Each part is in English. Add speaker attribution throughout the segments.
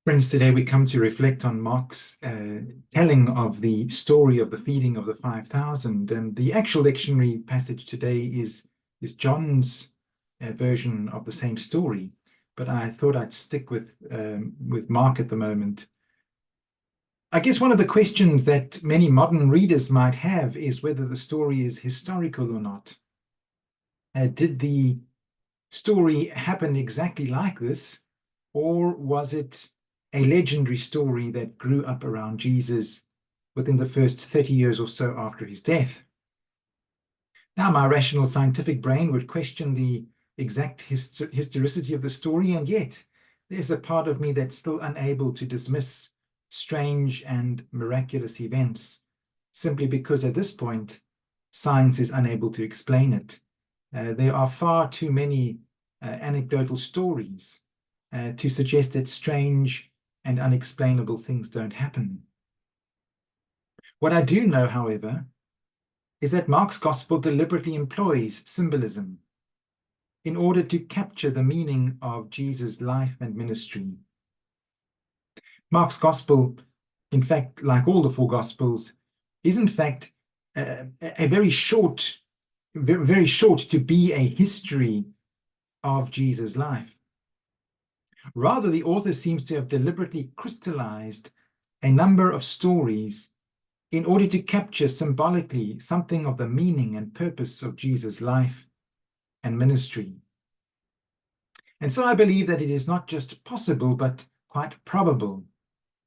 Speaker 1: Friends, today we come to reflect on Mark's telling of the story of the feeding of the 5,000. And the actual lectionary passage today is John's version of the same story. But I thought I'd stick with Mark at the moment. I guess one of the questions that many modern readers might have is whether the story is historical or not. Did the story happen exactly like this, or was it a legendary story that grew up around Jesus within the first 30 years or so after his death? Now, my rational scientific brain would question the exact historicity of the story, and yet there's a part of me that's still unable to dismiss strange and miraculous events simply because at this point science is unable to explain it. There are far too many anecdotal stories to suggest that strange and unexplainable things don't happen. What I do know, however, is that Mark's gospel deliberately employs symbolism in order to capture the meaning of Jesus' life and ministry. Mark's gospel, in fact, like all the four gospels, is in fact a very short to be a history of Jesus' life. Rather, the author seems to have deliberately crystallized a number of stories in order to capture symbolically something of the meaning and purpose of Jesus' life and ministry. And so I believe that it is not just possible, but quite probable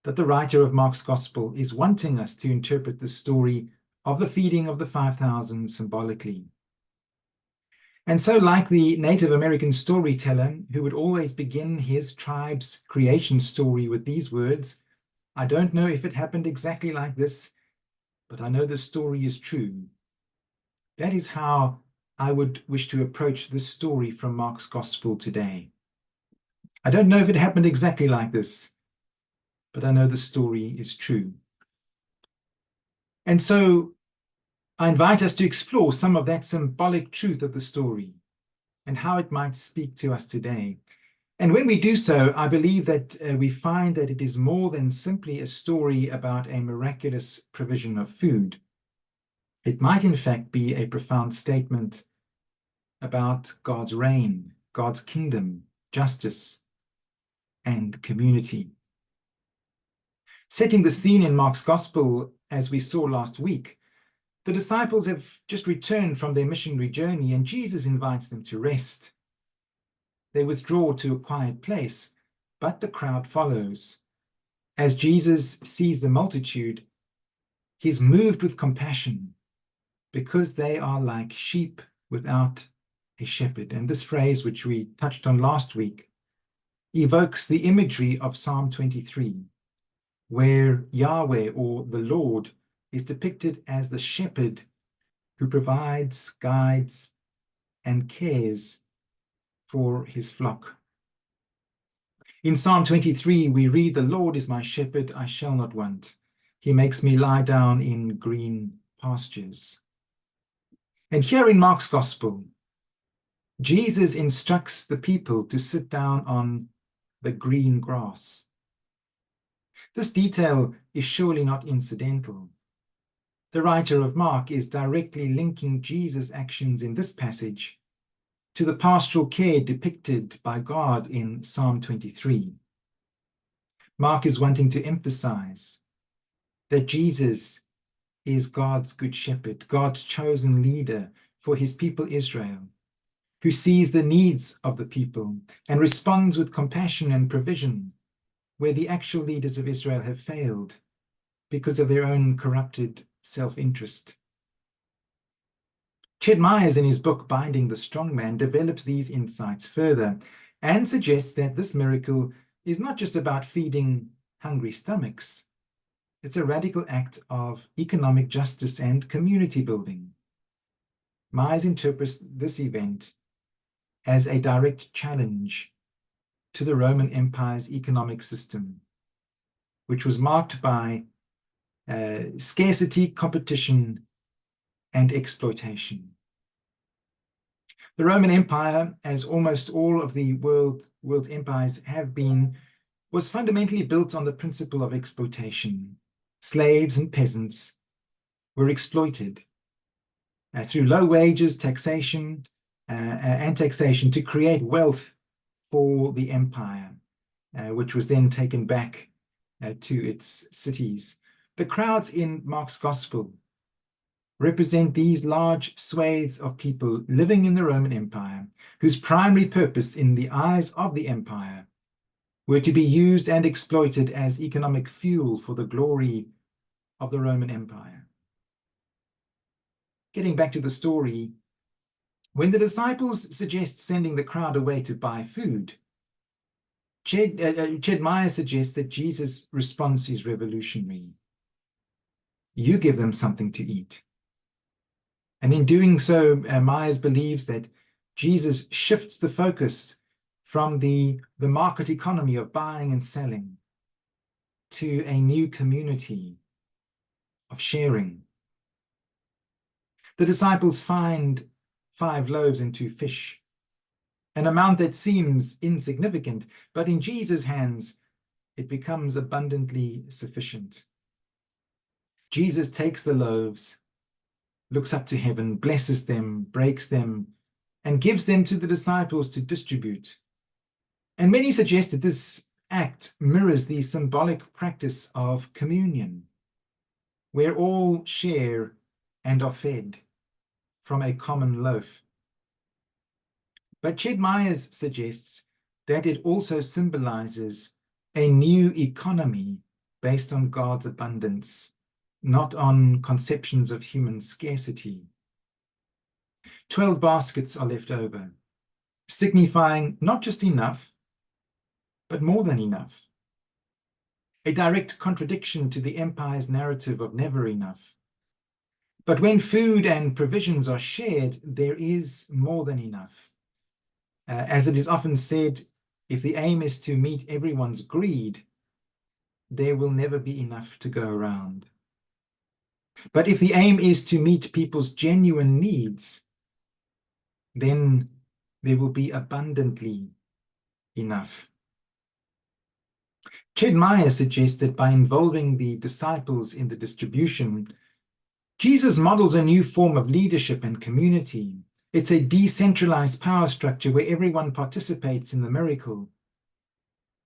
Speaker 1: that the writer of Mark's Gospel is wanting us to interpret the story of the feeding of the 5,000 symbolically. And so, like the Native American storyteller who would always begin his tribe's creation story with these words, "I don't know if it happened exactly like this, but I know the story is true." That is how I would wish to approach this story from Mark's Gospel today. I don't know if it happened exactly like this, but I know the story is true. And so I invite us to explore some of that symbolic truth of the story and how it might speak to us today. And when we do so, I believe that we find that it is more than simply a story about a miraculous provision of food. It might in fact be a profound statement about God's reign, God's kingdom, justice, and community. Setting the scene in Mark's Gospel, as we saw last week, the disciples have just returned from their missionary journey and Jesus invites them to rest. They withdraw to a quiet place, but the crowd follows. As Jesus sees the multitude, he's moved with compassion because they are like sheep without a shepherd. And this phrase, which we touched on last week, evokes the imagery of Psalm 23, where Yahweh, or the Lord, is depicted as the shepherd who provides, guides, and cares for his flock. In Psalm 23, we read, "The Lord is my shepherd, I shall not want. He makes me lie down in green pastures." And here in Mark's Gospel, Jesus instructs the people to sit down on the green grass. This detail is surely not incidental. The writer of Mark is directly linking Jesus' actions in this passage to the pastoral care depicted by God in Psalm 23. Mark is wanting to emphasize that Jesus is God's good shepherd, God's chosen leader for his people Israel, who sees the needs of the people and responds with compassion and provision where the actual leaders of Israel have failed because of their own corrupted self-interest. Ched Myers, in his book Binding the Strong Man, develops these insights further and suggests that this miracle is not just about feeding hungry stomachs. It's a radical act of economic justice and community building. Myers interprets this event as a direct challenge to the Roman Empire's economic system, which was marked by scarcity, competition, and exploitation. The Roman Empire, as almost all of the world's empires have been, was fundamentally built on the principle of exploitation. Slaves and peasants were exploited through low wages, taxation, and taxation to create wealth for the empire, which was then taken back to its cities. The crowds in Mark's Gospel represent these large swathes of people living in the Roman Empire, whose primary purpose in the eyes of the empire were to be used and exploited as economic fuel for the glory of the Roman Empire. Getting back to the story, when the disciples suggest sending the crowd away to buy food, Ched Meyer suggests that Jesus' response is revolutionary. You give them something to eat. And in doing so, Myers believes that Jesus shifts the focus from the market economy of buying and selling to a new community of sharing. The disciples find 5 loaves and 2 fish, an amount that seems insignificant, but in Jesus' hands, it becomes abundantly sufficient. Jesus takes the loaves, looks up to heaven, blesses them, breaks them, and gives them to the disciples to distribute. And many suggest that this act mirrors the symbolic practice of communion, where all share and are fed from a common loaf. But Ched Myers suggests that it also symbolizes a new economy based on God's abundance, not on conceptions of human scarcity. 12 baskets are left over, signifying not just enough, but more than enough. A direct contradiction to the empire's narrative of never enough. But when food and provisions are shared, there is more than enough. As it is often said, if the aim is to meet everyone's greed, there will never be enough to go around. But if the aim is to meet people's genuine needs, then there will be abundantly enough. Ched Meyer suggests that by involving the disciples in the distribution, Jesus models a new form of leadership and community. It's a decentralized power structure where everyone participates in the miracle.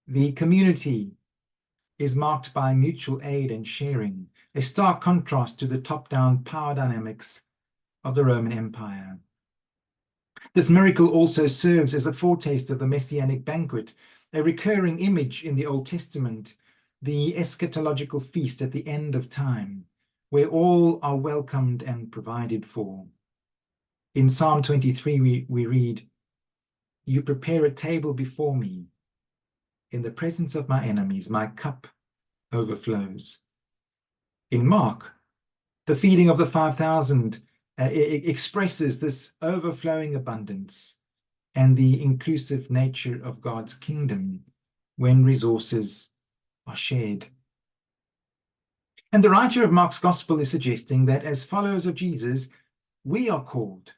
Speaker 1: The community is marked by mutual aid and sharing, a stark contrast to the top-down power dynamics of the Roman Empire. This miracle also serves as a foretaste of the Messianic banquet, a recurring image in the Old Testament, the eschatological feast at the end of time, where all are welcomed and provided for. In Psalm 23, we read, "You prepare a table before me. In the presence of my enemies, my cup overflows." In Mark, the feeding of the 5,000 expresses this overflowing abundance and the inclusive nature of God's kingdom when resources are shared. And the writer of Mark's Gospel is suggesting that as followers of Jesus, we are called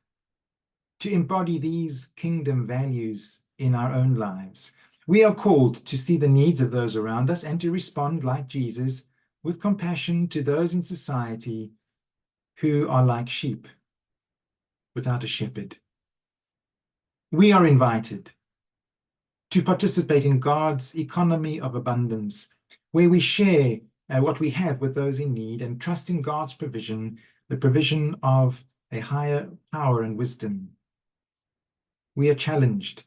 Speaker 1: to embody these kingdom values in our own lives. We are called to see the needs of those around us and to respond like Jesus with compassion to those in society who are like sheep without a shepherd. We are invited to participate in God's economy of abundance, where we share what we have with those in need and trust in God's provision, the provision of a higher power and wisdom. We are challenged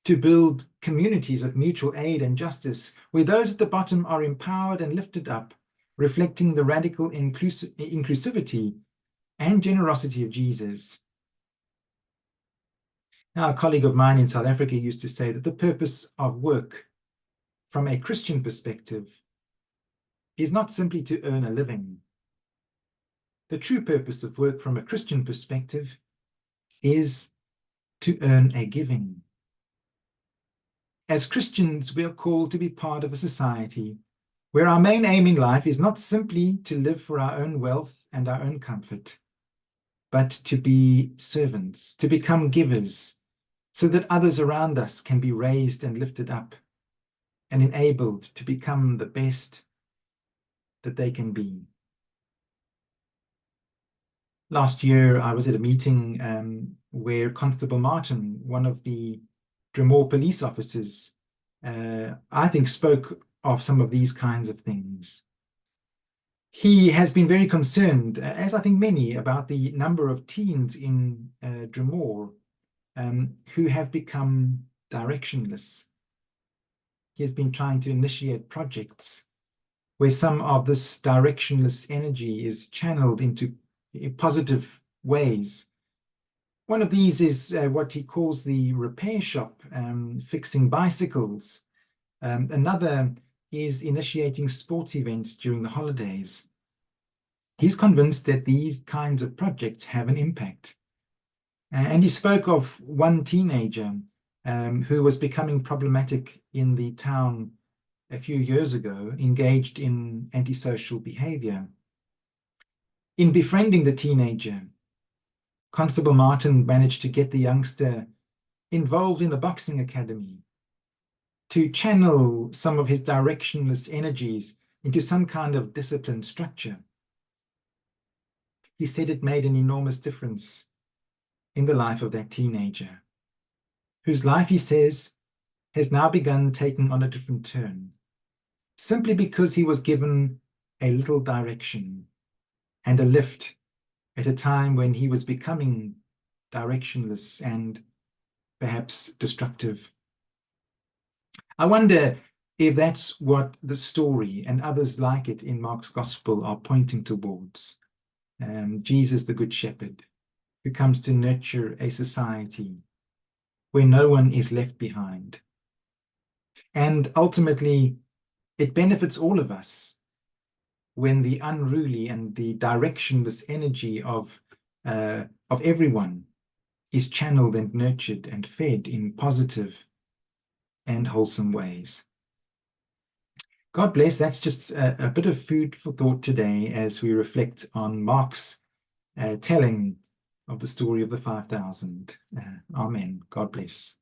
Speaker 1: to build communities of mutual aid and justice, where those at the bottom are empowered and lifted up, reflecting the radical inclusivity and generosity of Jesus. Now, a colleague of mine in South Africa used to say that the purpose of work from a Christian perspective is not simply to earn a living. The true purpose of work from a Christian perspective is to earn a giving. As Christians, we are called to be part of a society where our main aim in life is not simply to live for our own wealth and our own comfort, but to be servants, to become givers, so that others around us can be raised and lifted up. and enabled to become the best that they can be. Last year, I was at a meeting where Constable Martin, one of the Drumore police officers, I think spoke of some of these kinds of things. He has been very concerned, as I think many, about the number of teens in Drumore who have become directionless. He has been trying to initiate projects where some of this directionless energy is channeled into positive ways. One of these is what he calls the repair shop, fixing bicycles. Another is initiating sports events during the holidays. He's convinced that these kinds of projects have an impact. And he spoke of one teenager who was becoming problematic in the town a few years ago, engaged in antisocial behavior. In befriending the teenager, Constable Martin managed to get the youngster involved in the boxing academy, to channel some of his directionless energies into some kind of disciplined structure. He said it made an enormous difference in the life of that teenager, whose life, he says, has now begun taking on a different turn, simply because he was given a little direction and a lift at a time when he was becoming directionless and perhaps destructive. I wonder if that's what the story and others like it in Mark's Gospel are pointing towards. Jesus, the Good Shepherd, who comes to nurture a society where no one is left behind. And ultimately, it benefits all of us when the unruly and the directionless energy of everyone is channeled and nurtured and fed in positive and wholesome ways. God bless. That's just a bit of food for thought today as we reflect on Mark's telling of the story of the 5,000. Amen. God bless.